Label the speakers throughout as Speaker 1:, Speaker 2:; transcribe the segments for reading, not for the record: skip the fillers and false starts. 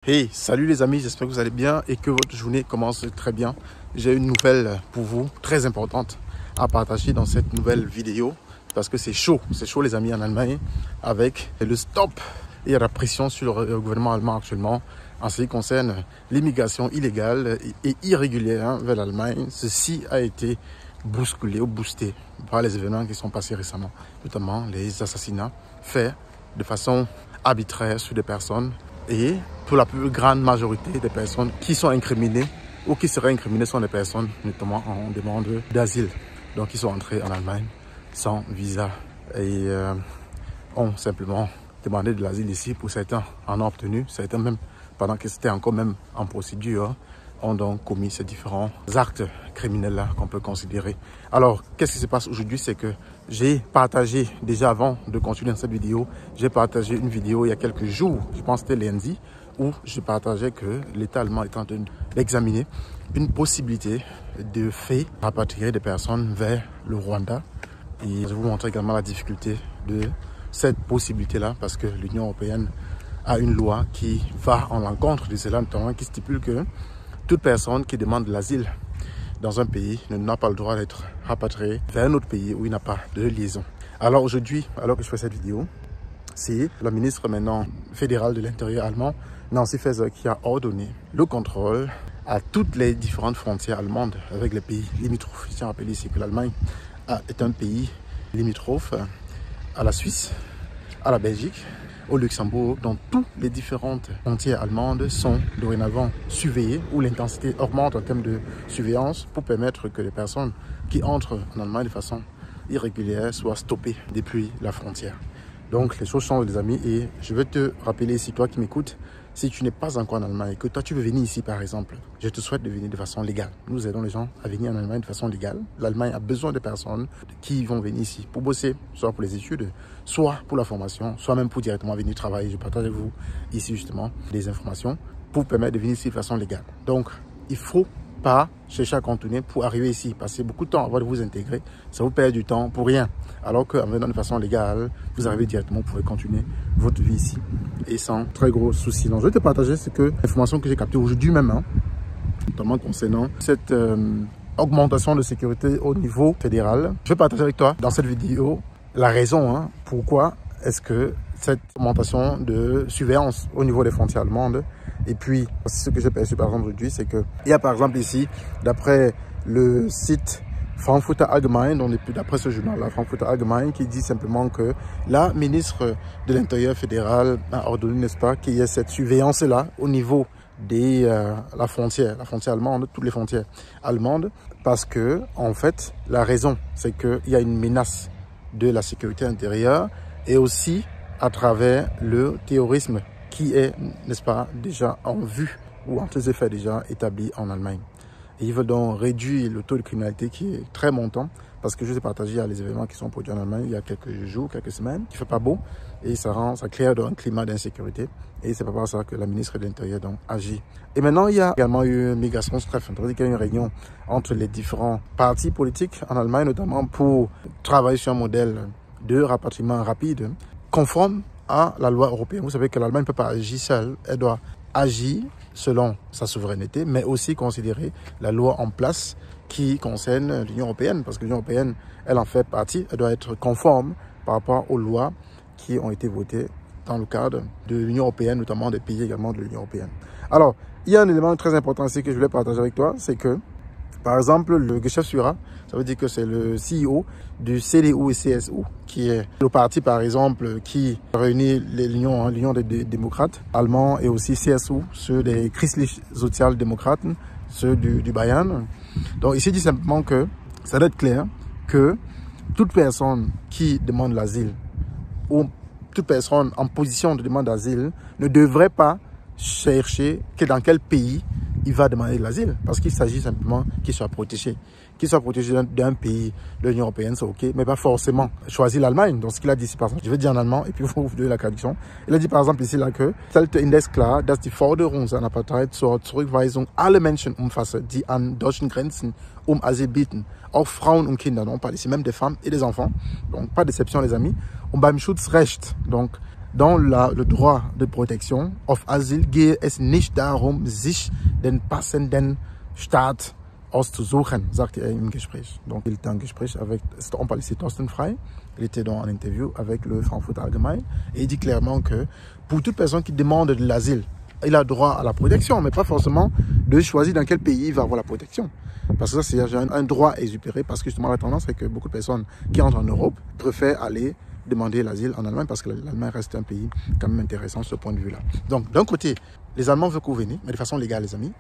Speaker 1: Hey, salut les amis, j'espère que vous allez bien et que votre journée commence très bien. J'ai une nouvelle pour vous, très importante à partager dans cette nouvelle vidéo parce que c'est chaud les amis en Allemagne avec le stop et la pression sur le gouvernement allemand actuellement en ce qui concerne l'immigration illégale et irrégulière vers l'Allemagne. Ceci a été bousculé ou boosté par les événements qui sont passés récemment, notamment les assassinats faits de façon arbitraire sur des personnes. Et pour la plus grande majorité des personnes qui sont incriminées ou qui seraient incriminées sont des personnes notamment en demande d'asile. Donc ils sont entrés en Allemagne sans visa et ont simplement demandé de l'asile ici. Pour certains en ont obtenu, certains même pendant que c'était encore même en procédure ont donc commis ces différents actes criminels-là qu'on peut considérer. Alors, qu'est-ce qui se passe aujourd'hui? C'est que j'ai partagé, déjà avant de continuer dans cette vidéo, j'ai partagé une vidéo il y a quelques jours, je pense que c'était lundi, où je partageais que l'État allemand est en train d'examiner une possibilité de fait rapatrier des personnes vers le Rwanda. Et je vais vous montrer également la difficulté de cette possibilité-là, parce que l'Union européenne a une loi qui va en l'encontre de cela, notamment qui stipule que toute personne qui demande de l'asile dans un pays n'a pas le droit d'être rapatriée vers un autre pays où il n'a pas de liaison. Alors aujourd'hui, alors que je fais cette vidéo, c'est la ministre maintenant fédérale de l'Intérieur allemand, Nancy Faeser, qui a ordonné le contrôle à toutes les différentes frontières allemandes avec les pays limitrophes. Je tiens à rappeler ici que l'Allemagne est un pays limitrophe à la Suisse, à la Belgique, au Luxembourg, dont toutes les différentes frontières allemandes sont dorénavant surveillées, où l'intensité augmente en termes de surveillance pour permettre que les personnes qui entrent en Allemagne de façon irrégulière soient stoppées depuis la frontière. Donc les choses changent les amis et je vais te rappeler ici, toi qui m'écoutes, si tu n'es pas encore en Allemagne et que toi tu veux venir ici par exemple, je te souhaite de venir de façon légale. Nous aidons les gens à venir en Allemagne de façon légale. L'Allemagne a besoin de personnes qui vont venir ici pour bosser, soit pour les études, soit pour la formation, soit même pour directement venir travailler. Je partage avec vous ici justement des informations pour permettre de venir ici de façon légale. Donc il faut pas chercher à contourner pour arriver ici, passer beaucoup de temps avant de vous intégrer, ça vous perd du temps pour rien. Alors qu'en venant de façon légale, vous arrivez directement, vous pouvez continuer votre vie ici et sans très gros soucis. Donc je vais te partager l'information que j'ai captée aujourd'hui même, notamment concernant cette augmentation de sécurité au niveau fédéral. Je vais partager avec toi dans cette vidéo la raison, pourquoi est-ce que cette augmentation de surveillance au niveau des frontières allemandes. Et puis, ce que j'ai perçu par exemple aujourd'hui, c'est qu'il y a par exemple ici, d'après le site Frankfurter Allgemein, donc d'après ce journal-là, Frankfurter Allgemein, qui dit simplement que la ministre de l'Intérieur fédéral a ordonné, n'est-ce pas, qu'il y ait cette surveillance-là au niveau de la frontière allemande, toutes les frontières allemandes, parce que, en fait, la raison, c'est qu'il y a une menace de la sécurité intérieure et aussi à travers le terrorisme qui est, n'est-ce pas, déjà en vue ou en ses effets déjà établi en Allemagne. Et ils veulent donc réduire le taux de criminalité qui est très montant parce que je vous ai partagé les événements qui sont produits en Allemagne il y a quelques jours, quelques semaines, qui ne fait pas beau et ça crée donc un climat d'insécurité et c'est pas par ça que la ministre de l'Intérieur donc agit. Et maintenant, il y a également eu une migration stress, c'est-à-dire qu'il y a eu une réunion entre les différents partis politiques en Allemagne, notamment pour travailler sur un modèle de rapatriement rapide conforme à la loi européenne. Vous savez que l'Allemagne ne peut pas agir seule. Elle doit agir selon sa souveraineté, mais aussi considérer la loi en place qui concerne l'Union européenne. Parce que l'Union européenne, elle en fait partie. Elle doit être conforme par rapport aux lois qui ont été votées dans le cadre de l'Union européenne, notamment des pays également de l'Union européenne. Alors, il y a un élément très important ici que je voulais partager avec toi, c'est que, par exemple, le Geschäftsführer, ça veut dire que c'est le CEO du CDU et CSU, qui est le parti, par exemple, qui réunit l'Union des démocrates allemands et aussi CSU, ceux des Christlich Sozialdemokraten, ceux du Bayern. Donc, ici, dit simplement que ça doit être clair que toute personne qui demande l'asile ou toute personne en position de demande d'asile ne devrait pas chercher dans quel pays il va demander de l'asile parce qu'il s'agit simplement qu'il soit protégé. Qu'il soit protégé d'un pays de l'Union européenne, c'est OK, mais pas forcément choisir l'Allemagne. Donc, ce qu'il a dit ici, par exemple, je vais dire en allemand et puis vous donner la traduction. Il a dit par exemple ici là que stellte indes klar, dass die Forderung seiner Partei zur Zurückweisung alle Menschen umfasse, die an deutschen Grenzen Asyl bieten, auch Frauen und Kinder. Donc, on parle ici même des femmes et des enfants. Donc, pas d'exception, les amis. Und beim Schutzrecht, donc, Dans le droit de protection, auf Asyl gehe es nicht darum, sich den passenden Staat auszusuchen, sagte er im Gespräch. Donc, il était en Gespräch avec, on parlait de Thorsten Frey, il était dans un interview avec le Frankfurter Allgemein, et il dit clairement que pour toute personne qui demande de l'asile, il a droit à la protection, mais pas forcément de choisir dans quel pays il va avoir la protection. Parce que ça, c'est un droit exupéré, parce que justement, la tendance, c'est que beaucoup de personnes qui entrent en Europe préfèrent aller demander l'asile en Allemagne, parce que l'Allemagne reste un pays quand même intéressant sur ce point de vue-là. Donc, d'un côté, les Allemands veulent que vous veniez, mais de façon légale, les amis.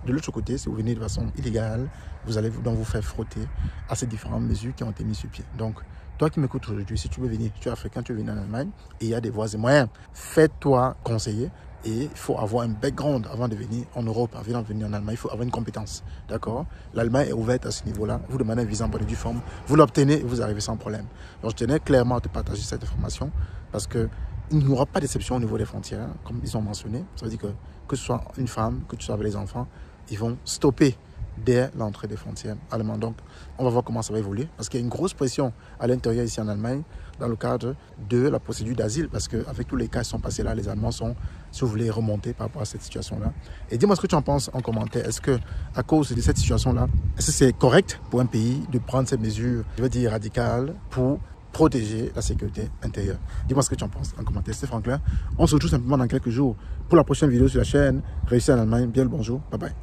Speaker 1: De l'autre côté, si vous venez de façon illégale, vous allez donc vous faire frotter à ces différentes mesures qui ont été mises sur pied. Donc, toi qui m'écoutes aujourd'hui, si tu veux venir, tu es africain, tu veux venir en Allemagne, et il y a des voies et moyens, fais-toi conseiller. Et il faut avoir un background avant de venir en Europe, avant de venir en Allemagne. Il faut avoir une compétence, d'accord? L'Allemagne est ouverte à ce niveau-là. Vous demandez un visa en bonne et due forme, vous l'obtenez et vous arrivez sans problème. Donc, je tenais clairement à te partager cette information parce qu'il n'y aura pas d'exception au niveau des frontières, comme ils ont mentionné. Ça veut dire que ce soit une femme, que tu sois avec les enfants, ils vont stopper dès l'entrée des frontières allemandes. Donc, on va voir comment ça va évoluer parce qu'il y a une grosse pression à l'intérieur ici en Allemagne dans le cadre de la procédure d'asile parce qu'avec tous les cas qui sont passés là, les Allemands sont, si vous voulez, remontés par rapport à cette situation-là. Et dis-moi ce que tu en penses en commentaire. Est-ce que, à cause de cette situation-là, est-ce que c'est correct pour un pays de prendre ces mesures, je veux dire, radicales pour protéger la sécurité intérieure? Dis-moi ce que tu en penses en commentaire. C'est Franklin. On se retrouve simplement dans quelques jours pour la prochaine vidéo sur la chaîne Réussir en Allemagne. Bien le bonjour. Bye bye.